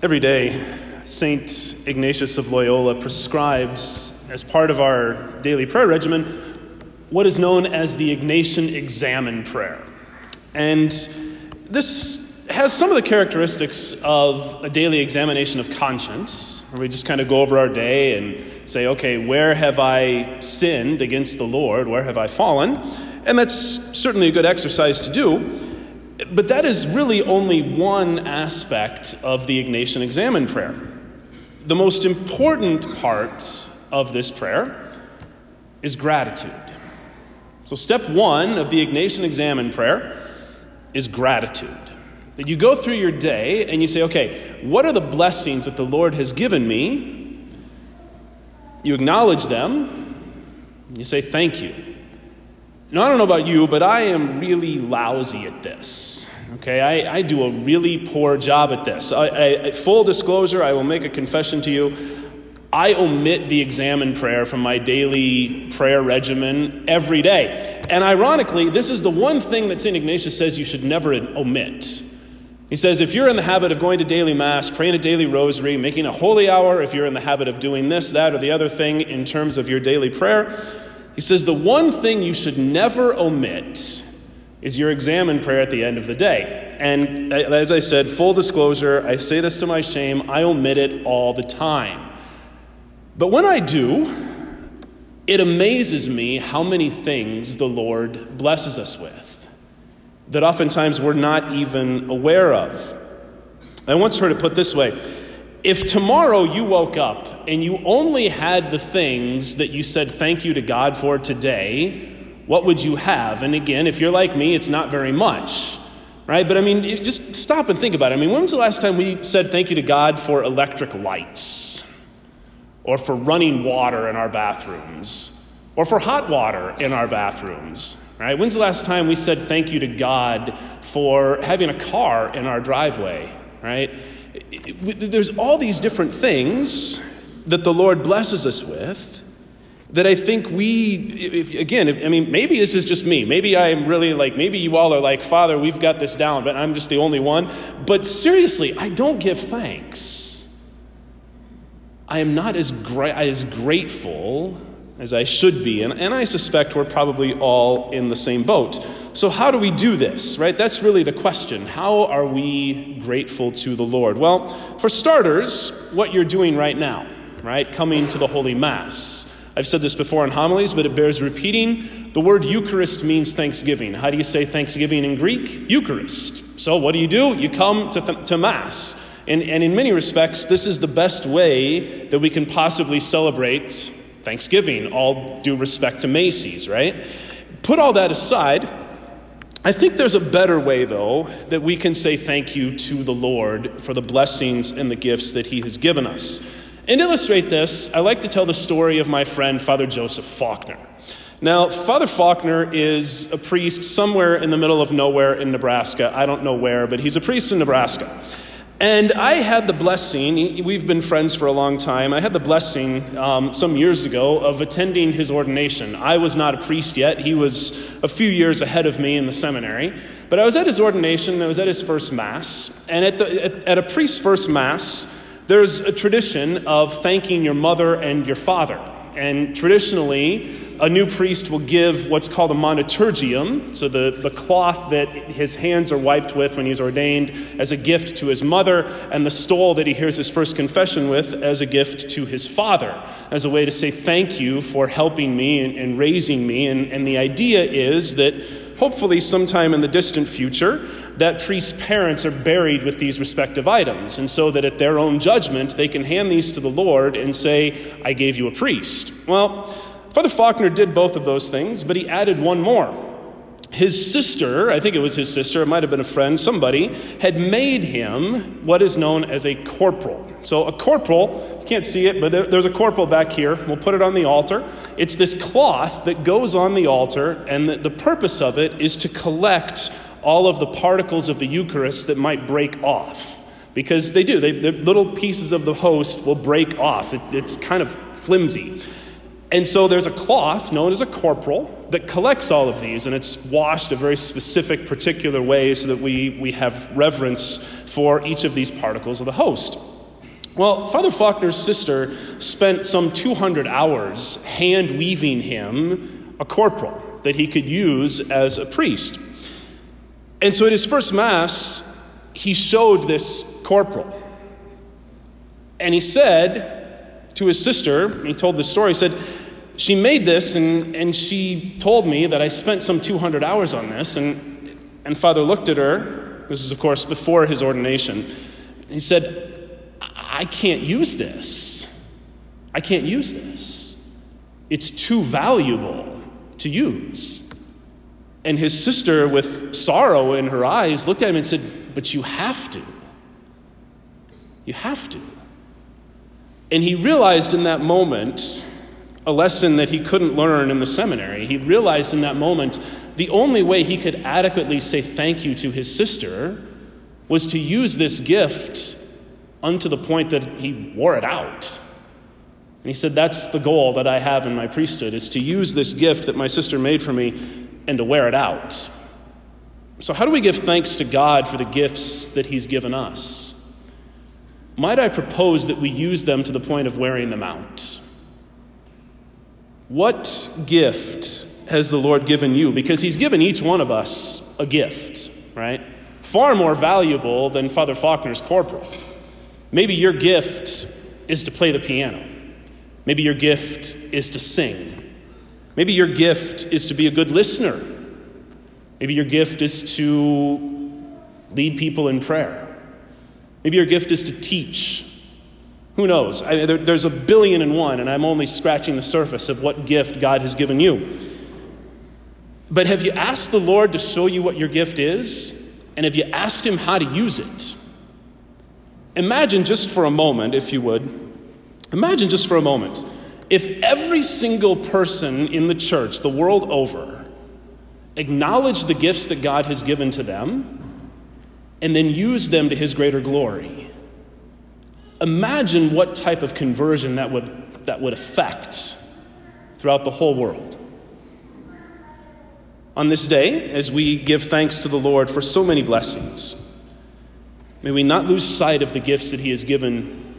Every day, St. Ignatius of Loyola prescribes, as part of our daily prayer regimen, what is known as the Ignatian examen prayer. And this has some of the characteristics of a daily examination of conscience, where we just kind of go over our day and say, okay, where have I sinned against the Lord? Where have I fallen? And that's certainly a good exercise to do. But that is really only one aspect of the Ignatian examen prayer. The most important part of this prayer is gratitude. So step one of the Ignatian examen prayer is gratitude. That you go through your day and you say, okay, what are the blessings that the Lord has given me? You acknowledge them. And you say, thank you. Now, I don't know about you, but I am really lousy at this. Okay, I do a really poor job at this. Full disclosure, I will make a confession to you. I omit the examen prayer from my daily prayer regimen every day. And ironically, this is the one thing that St. Ignatius says you should never omit. He says, if you're in the habit of going to daily mass, praying a daily rosary, making a holy hour, if you're in the habit of doing this, that, or the other thing in terms of your daily prayer, he says the one thing you should never omit is your examen prayer at the end of the day. And as I said, full disclosure, I say this to my shame, I omit it all the time. But when I do, it amazes me how many things the Lord blesses us with that oftentimes we're not even aware of. I once heard it put this way: if tomorrow you woke up and you only had the things that you said thank you to God for today, what would you have? And again, if you're like me, it's not very much, right? But I mean, just stop and think about it. I mean, when was the last time we said thank you to God for electric lights? Or for running water in our bathrooms? Or for hot water in our bathrooms? Right? When's the last time we said thank you to God for having a car in our driveway? Right? There's all these different things that the Lord blesses us with that I think maybe this is just me. Maybe I am really maybe you all are like, Father, we've got this down, but I'm just the only one. But seriously, I don't give thanks. I am not as grateful as I should be. And I suspect we're probably all in the same boat. So how do we do this, right? That's really the question. How are we grateful to the Lord? Well, for starters, what you're doing right now, right? Coming to the Holy Mass. I've said this before in homilies, but it bears repeating. The word Eucharist means thanksgiving. How do you say thanksgiving in Greek? Eucharist. So what do? You come to Mass. And in many respects, this is the best way that we can possibly celebrate Thanksgiving, all due respect to Macy's, right? Put all that aside, I think there's a better way, though, that we can say thank you to the Lord for the blessings and the gifts that he has given us. And to illustrate this, I like to tell the story of my friend, Father Joseph Faulkner. Now, Father Faulkner is a priest somewhere in the middle of nowhere in Nebraska. I don't know where, but he's a priest in Nebraska. And I had the blessing, we've been friends for a long time, I had the blessing some years ago of attending his ordination. I was not a priest yet. He was a few years ahead of me in the seminary. But I was at his ordination, I was at his first Mass. And at a priest's first Mass, there's a tradition of thanking your mother and your father. And traditionally, a new priest will give what's called a monoturgium, so the cloth that his hands are wiped with when he's ordained, as a gift to his mother, and the stole that he hears his first confession with as a gift to his father, as a way to say thank you for helping me and raising me. And the idea is that hopefully sometime in the distant future, that priest's parents are buried with these respective items, and so that at their own judgment, they can hand these to the Lord and say, I gave you a priest. Well, Father Faulkner did both of those things, but he added one more. His sister, I think it was his sister, it might have been a friend, somebody, had made him what is known as a corporal. So a corporal, you can't see it, but there's a corporal back here. We'll put it on the altar. It's this cloth that goes on the altar, and the purpose of it is to collect all of the particles of the Eucharist that might break off. Because they do. The little pieces of the host will break off. It's kind of flimsy. And so there's a cloth known as a corporal that collects all of these, and it's washed a very specific, particular way so that we have reverence for each of these particles of the host. Well, Father Faulkner's sister spent some 200 hours hand-weaving him a corporal that he could use as a priest. And so at his first Mass, he showed this corporal. And he said to his sister, and he told this story, he said, she made this and she told me that I spent some 200 hours on this. And Father looked at her, this is of course before his ordination, and he said, I can't use this. I can't use this. It's too valuable to use. And his sister, with sorrow in her eyes, looked at him and said, but you have to. You have to. And he realized in that moment a lesson that he couldn't learn in the seminary. He realized in that moment the only way he could adequately say thank you to his sister was to use this gift unto the point that he wore it out. And he said, that's the goal that I have in my priesthood, is to use this gift that my sister made for me and to wear it out. So how do we give thanks to God for the gifts that he's given us? Might I propose that we use them to the point of wearing them out? What gift has the Lord given you? Because he's given each one of us a gift, right? Far more valuable than Father Faulkner's corporal. Maybe your gift is to play the piano. Maybe your gift is to sing. Maybe your gift is to be a good listener. Maybe your gift is to lead people in prayer. Maybe your gift is to teach. Who knows? There's a billion and one, and I'm only scratching the surface of what gift God has given you. But have you asked the Lord to show you what your gift is? And have you asked him how to use it? Imagine just for a moment, if you would, imagine just for a moment, if every single person in the church, the world over, acknowledged the gifts that God has given to them and then used them to his greater glory. Imagine what type of conversion that would affect throughout the whole world. On this day, as we give thanks to the Lord for so many blessings, may we not lose sight of the gifts that he has given,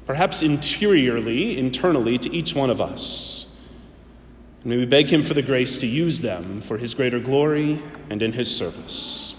perhaps internally to each one of us. And may we beg him for the grace to use them for his greater glory and in his service.